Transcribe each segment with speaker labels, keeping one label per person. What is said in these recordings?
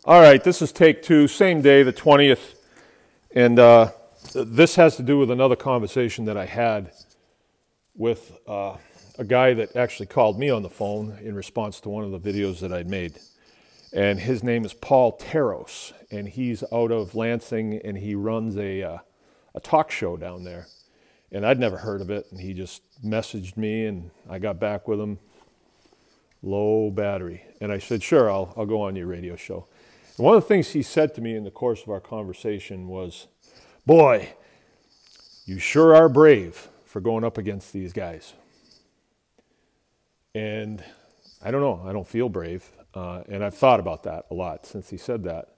Speaker 1: All right, this is take two, same day, the 20th, and this has to do with another conversation that I had with a guy that actually called me on the phone in response to one of the videos that I'd made. And his name is Paul Terros, and he's out of Lansing, and he runs a talk show down there. And I'd never heard of it, and he just messaged me, and I got back with him, low battery. And I said, sure, I'll go on your radio show. And one of the things he said to me in the course of our conversation was, boy, you sure are brave for going up against these guys. And I don't know, I don't feel brave. And I've thought about that a lot since he said that.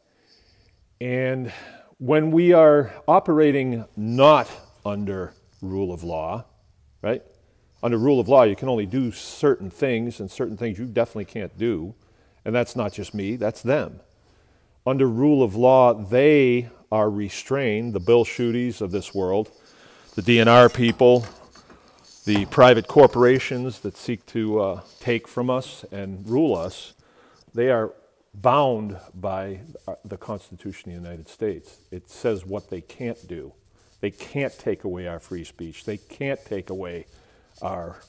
Speaker 1: And when we are operating not under rule of law, right? Under rule of law, you can only do certain things, and certain things you definitely can't do. And that's not just me, that's them. Under rule of law, they are restrained, the Bill Shooties of this world, the DNR people, the private corporations that seek to take from us and rule us. They are bound by the Constitution of the United States. It says what they can't do. They can't take away our free speech. They can't take away our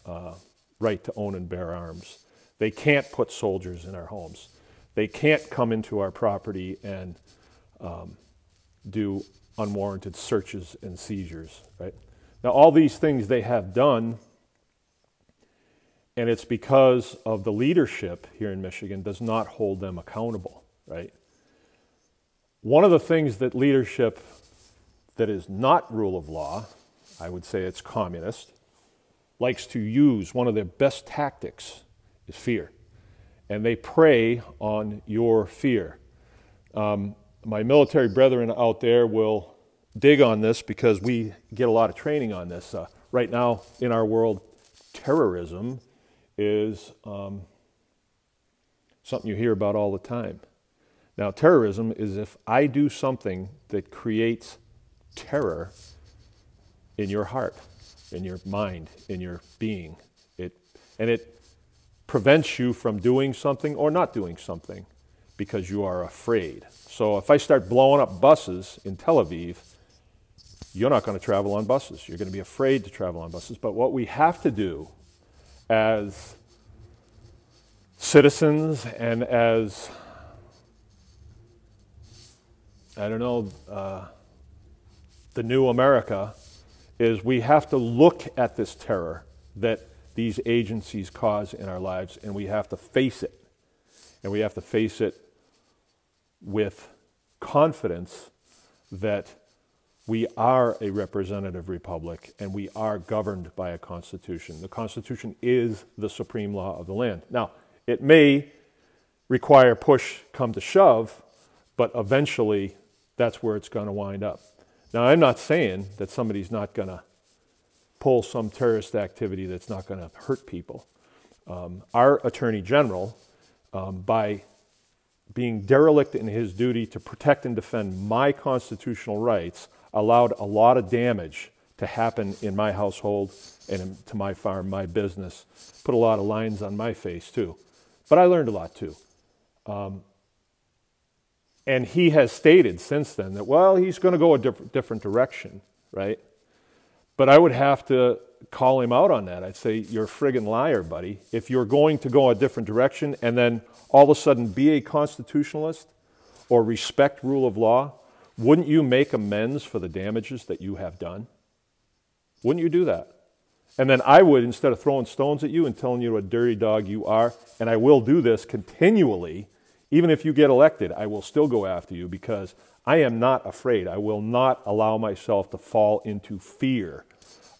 Speaker 1: right to own and bear arms. They can't put soldiers in our homes. They can't come into our property and do unwarranted searches and seizures, right? Now, all these things they have done, and it's because of the leadership here in Michigan does not hold them accountable, right? One of the things that leadership that is not rule of law, I would say it's communist, likes to use, one of their best tactics is fear. And they prey on your fear. My military brethren out there will dig on this because we get a lot of training on this. Right now in our world, terrorism is something you hear about all the time. Now, terrorism is if I do something that creates terror in your heart, in your mind, in your being. And it prevents you from doing something or not doing something because you are afraid. So if I start blowing up buses in Tel Aviv, you're not going to travel on buses. You're going to be afraid to travel on buses. But what we have to do as citizens and as, I don't know, the new America, is we have to look at this terror that these agencies cause in our lives, and we have to face it. And we have to face it with confidence that we are a representative republic and we are governed by a constitution. The Constitution is the supreme law of the land. Now, it may require push come to shove, but eventually that's where it's going to wind up. Now, I'm not saying that somebody's not going to pull some terrorist activity that's not going to hurt people. Our Attorney General, by being derelict in his duty to protect and defend my constitutional rights, allowed a lot of damage to happen in my household and to my farm, my business. Put a lot of lines on my face too. But I learned a lot too. And he has stated since then that, well, he's going to go a different direction, right? But I would have to call him out on that. I'd say, you're a friggin' liar, buddy. If you're going to go a different direction and then all of a sudden be a constitutionalist or respect rule of law, wouldn't you make amends for the damages that you have done? Wouldn't you do that? And then I would, instead of throwing stones at you and telling you what a dirty dog you are, and I will do this continually, even if you get elected, I will still go after you because I am not afraid. I will not allow myself to fall into fear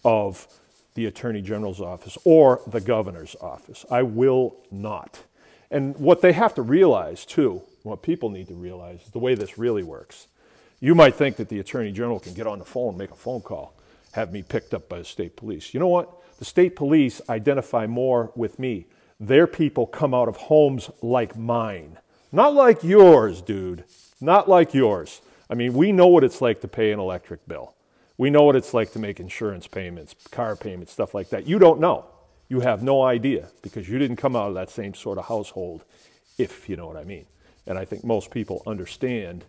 Speaker 1: of the Attorney General's office or the governor's office. I will not. And what they have to realize too, what people need to realize is the way this really works. You might think that the Attorney General can get on the phone, make a phone call, have me picked up by the state police. You know what? The state police identify more with me. Their people come out of homes like mine. Not like yours, dude. Not like yours. I mean, we know what it's like to pay an electric bill. We know what it's like to make insurance payments, car payments, stuff like that. You don't know. You have no idea because you didn't come out of that same sort of household, if you know what I mean. and I think most people understand,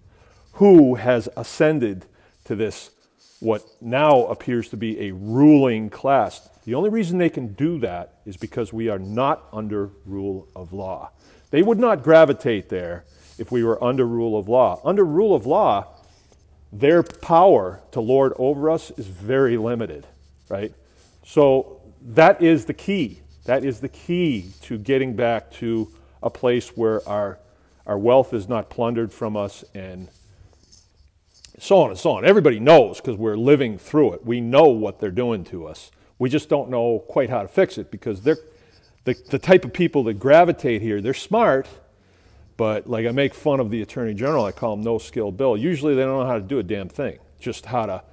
Speaker 1: who has ascended to this, what now appears to be a ruling class. The only reason they can do that is because we are not under rule of law. They would not gravitate there if we were under rule of law. Under rule of law, their power to lord over us is very limited, right? So that is the key. That is the key to getting back to a place where our wealth is not plundered from us, and so on and so on. Everybody knows because we're living through it. We know what they're doing to us. We just don't know quite how to fix it, because they're the type of people that gravitate here. They're smart, but like I make fun of the Attorney General. I call him no skill Bill. Usually they don't know how to do a damn thing, just how to,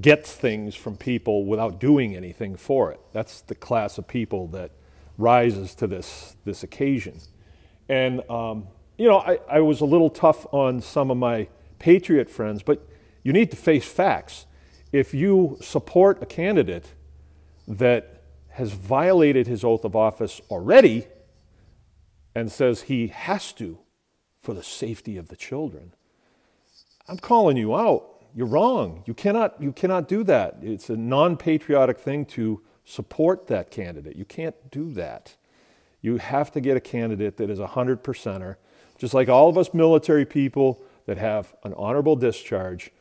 Speaker 1: get things from people without doing anything for it. That's the class of people that rises to this occasion. And, I was a little tough on some of my patriot friends, but you need to face facts. If you support a candidate that has violated his oath of office already and says he has to for the safety of the children, I'm calling you out. You're wrong. You cannot do that. It's a non-patriotic thing to support that candidate. You can't do that. You have to get a candidate that is 100%er, just like all of us military people that have an honorable discharge.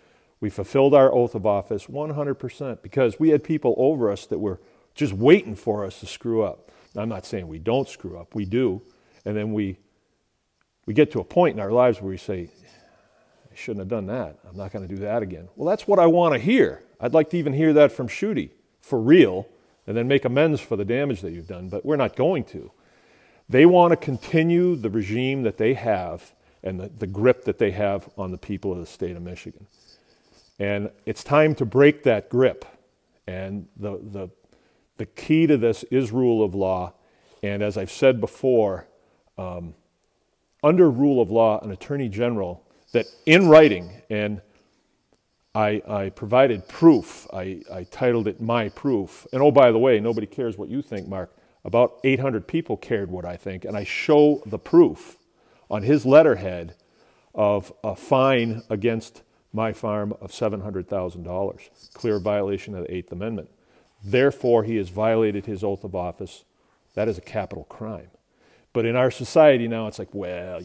Speaker 1: We fulfilled our oath of office 100% because we had people over us that were just waiting for us to screw up. Now, I'm not saying we don't screw up. We do. And then we get to a point in our lives where we say, I shouldn't have done that. I'm not going to do that again. Well, that's what I want to hear. I'd like to even hear that from Shooty, for real, and then make amends for the damage that you've done, but we're not going to. They want to continue the regime that they have and the grip that they have on the people of the state of Michigan. And it's time to break that grip. And the key to this is rule of law. And as I've said before, under rule of law, an attorney general that in writing, and I provided proof, I titled it My Proof. And oh, by the way, nobody cares what you think, Mark. About 800 people cared what I think, and I show the proof on his letterhead of a fine against my farm of $700,000, clear violation of the 8th Amendment. Therefore, he has violated his oath of office. That is a capital crime. But in our society now, it's like, well,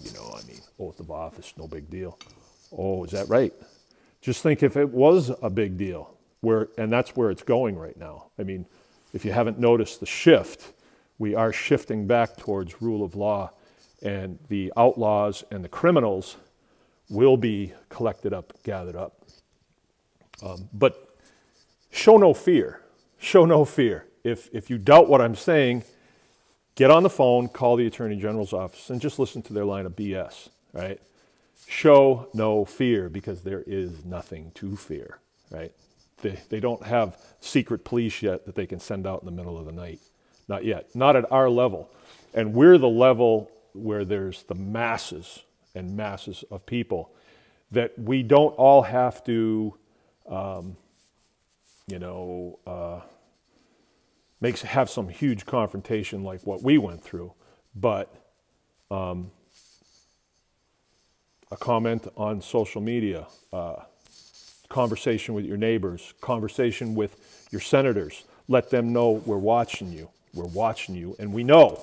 Speaker 1: oath of office, no big deal. Oh, is that right? Just think if it was a big deal, and that's where it's going right now. I mean, if you haven't noticed the shift, we are shifting back towards rule of law, and the outlaws and the criminals will be collected up, gathered up. But show no fear. Show no fear. If you doubt what I'm saying, get on the phone, call the Attorney General's office, and just listen to their line of BS, right? Show no fear, because there is nothing to fear, right? They don't have secret police yet that they can send out in the middle of the night. Not yet. Not at our level. And we're the level where there's the masses and masses of people that we don't all have to, have some huge confrontation like what we went through. But a comment on social media, conversation with your neighbors, conversation with your senators. Let them know we're watching you. We're watching you, and we know.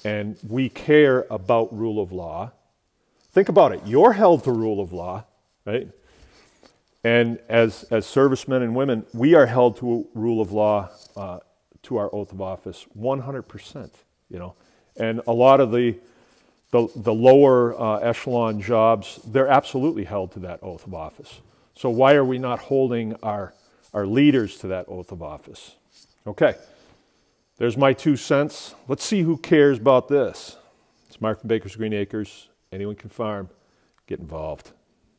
Speaker 1: And we care about rule of law. Think about it. You're held to rule of law, right? And as servicemen and women, we are held to rule of law, to our oath of office, 100%. And a lot of the lower echelon jobs, they're absolutely held to that oath of office. So why are we not holding our leaders to that oath of office? Okay. There's my 2 cents. Let's see who cares about this. It's Mark from Baker's Green Acres. Anyone can farm. Get involved.